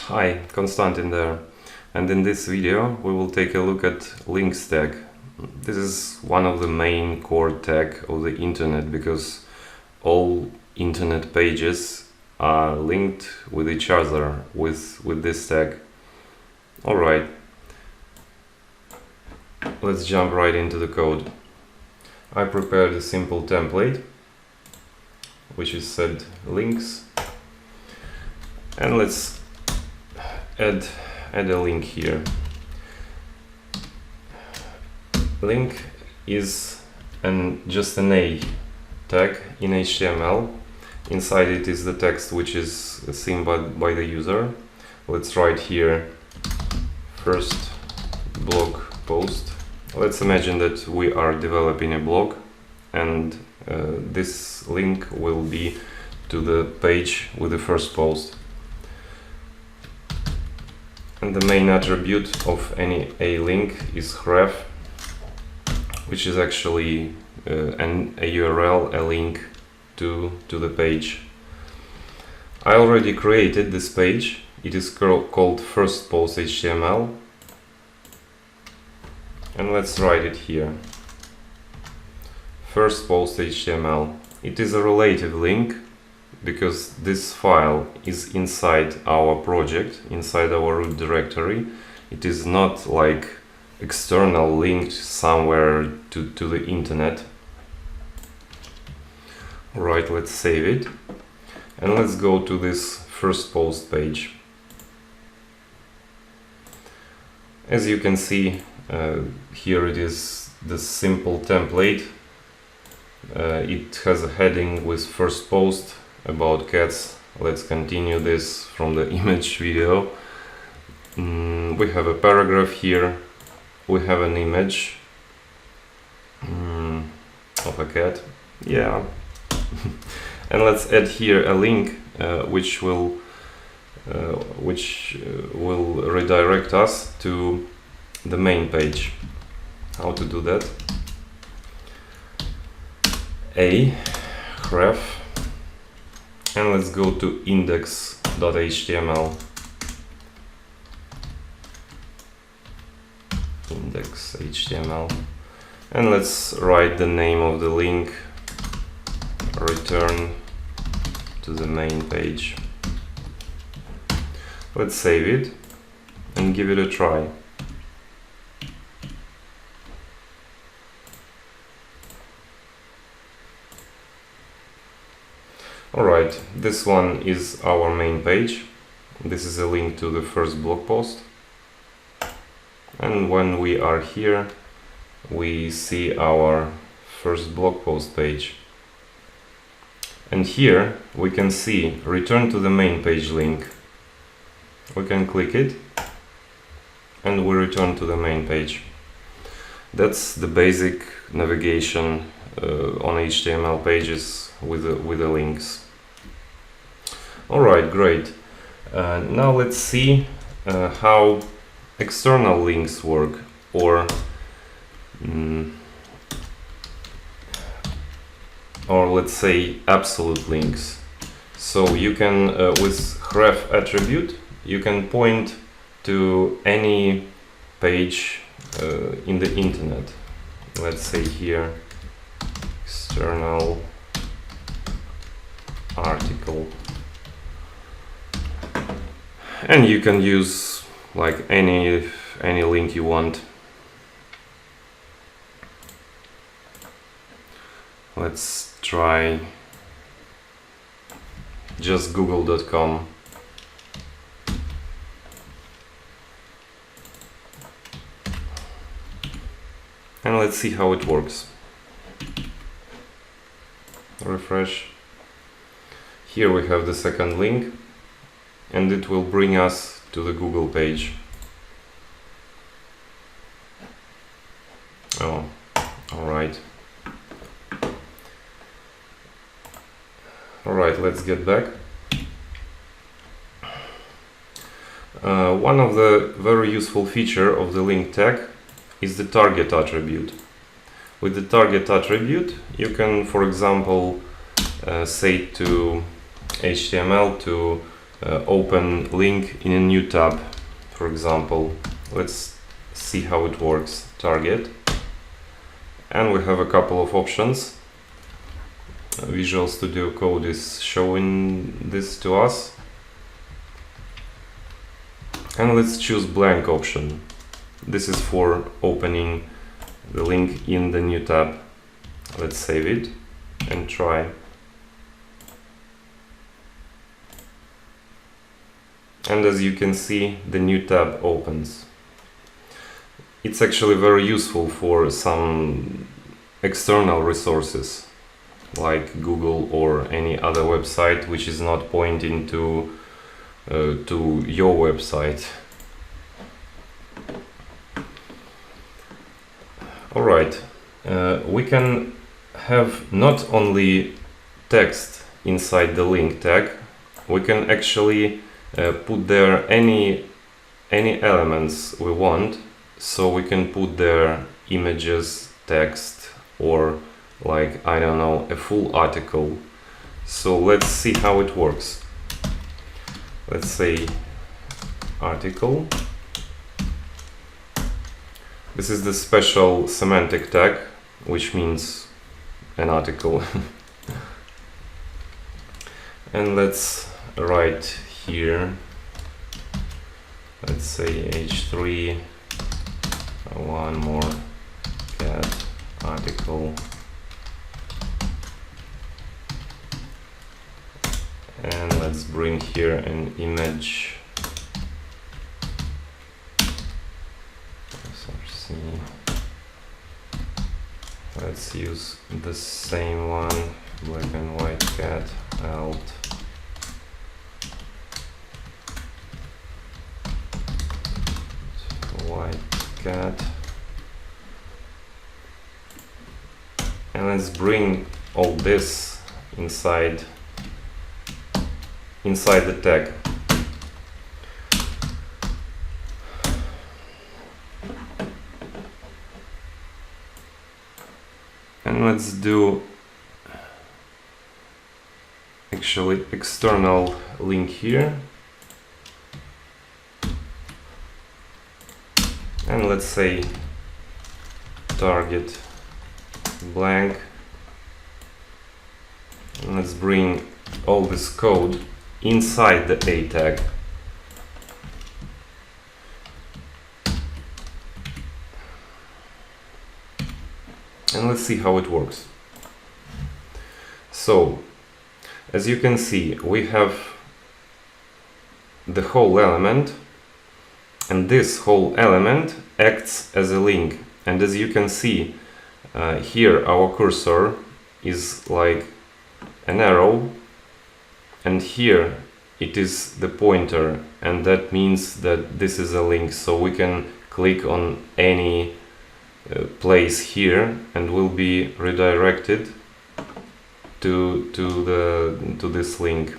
Hi, Konstantin there, and in this video we will take a look at links tag. This is one of the main core tag of the internet because all internet pages are linked with each other with this tag. Alright, let's jump right into the code. I prepared a simple template which is said links, and let's add a link here. Link is just an A tag in HTML. Inside it is the text which is seen by the user. Let's write here first blog post. Let's imagine that we are developing a blog, and this link will be to the page with the first post. And the main attribute of any a link is href, which is actually a URL, a link to the page. I already created this page. It is called first post HTML, and let's write it here. First post HTML. It is a relative link because this file is inside our project, inside our root directory. It is not like external linked somewhere to the internet. Alright, let's save it and let's go to this first post page. As you can see, here it is the simple template. It has a heading with first post about cats. Let's continue this from the image video. We have a paragraph here. We have an image of a cat. Yeah. And let's add here a link which will redirect us to the main page. How to do that? A href, and let's go to index.html. Index.html, and let's write the name of the link. Return to the main page. Let's save it and give it a try. Alright, this one is our main page. This is a link to the first blog post. And when we are here, we see our first blog post page. And here we can see return to the main page link. We can click it and we return to the main page. That's the basic navigation on HTML pages with the links. Alright, great. Now let's see how external links work, or let's say absolute links. So you can with href attribute you can point to any page in the internet. Let's say here external article, and you can use like any link you want. Let's try just google.com. And let's see how it works. Refresh. Here we have the second link, and it will bring us to the Google page. Oh, alright. Alright, let's get back. One of the very useful feature of the link tag is the target attribute. With the target attribute, you can, for example, say to HTML to open link in a new tab, for example. Let's see how it works. Target, and we have a couple of options. Visual Studio Code is showing this to us, and let's choose blank option. This is for opening the link in the new tab. Let's save it and try. And as you can see, the new tab opens. It's actually very useful for some external resources like Google or any other website which is not pointing to your website. Alright, we can have not only text inside the link tag, we can actually put there any elements we want. So we can put there images, text, or like, I don't know, a full article. So let's see how it works. Let's say article. This is the special semantic tag, which means an article. And let's write here, let's say h3, one more cat article, and let's bring here an image. SRC. Let's use the same one, black and white cat, alt. White cat, and let's bring all this inside the tag. And let's do actually external link here. And let's say target blank, and let's bring all this code inside the A tag. And let's see how it works. So, as you can see, we have the whole element, and this whole element acts as a link. And as you can see, here our cursor is like an arrow, and here it is the pointer, and that means that this is a link. So we can click on any place here and will be redirected to this link.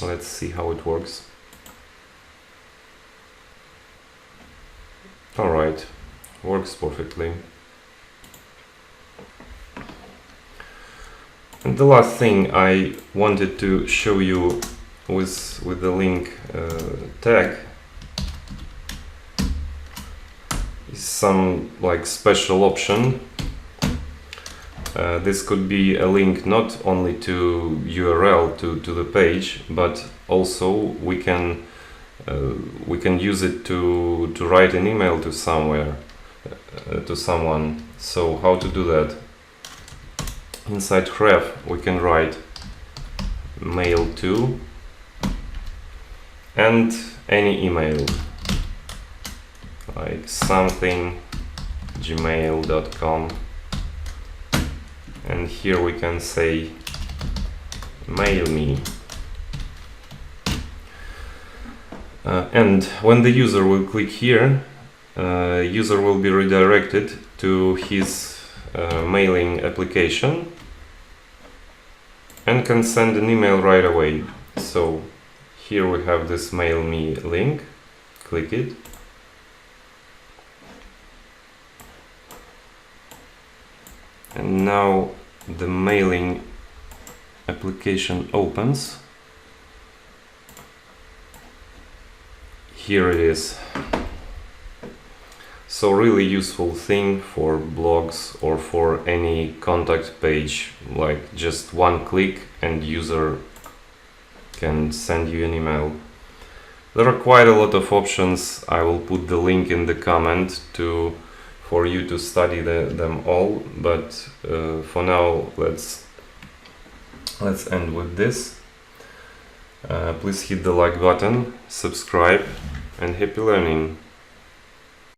Let's see how it works. Alright, works perfectly. And the last thing I wanted to show you with the link tag is some like special option. This could be a link not only to URL to the page, but also we can use it to write an email to somewhere, to someone. So how to do that? Inside href we can write mail to and any email, like something gmail.com, and here we can say mail me. And when the user will click here, user will be redirected to his mailing application and can send an email right away. So here we have this mail me link, click it, and now the mailing application opens, here it is. So really useful thing for blogs or for any contact page, like just one click and user can send you an email. There are quite a lot of options. I will put the link in the comment for you to study them all, but for now let's end with this. Please hit the like button, subscribe, and happy learning.